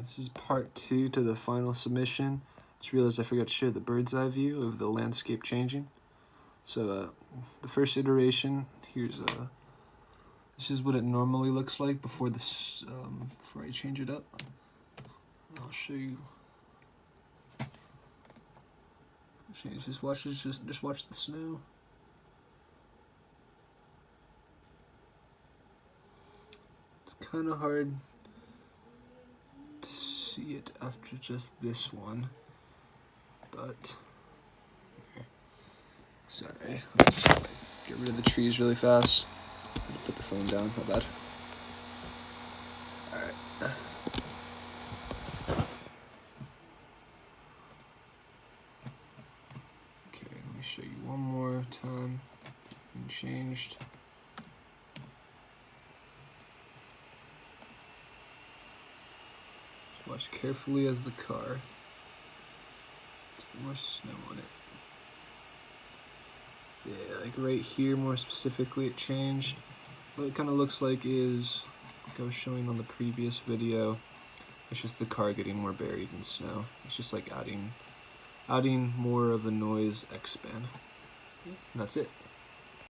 This is part 2 to the final submission. Just realized I forgot to share the bird's eye view of the landscape changing. So the first iteration, this is what it normally looks like before this, before I change it up. I'll show you. Just watch the snow. It's kind of hard to see it after just this one, but sorry. Let me just get rid of the trees really fast. I'm gonna put the phone down. My bad. All right. Okay, let me show you one more time. And changed. Watch carefully as the car. There's more snow on it. Yeah, like right here more specifically it changed. What it kind of looks like is, like I was showing on the previous video, it's just the car getting more buried in snow. It's just like adding more of a noise X-band. And that's it.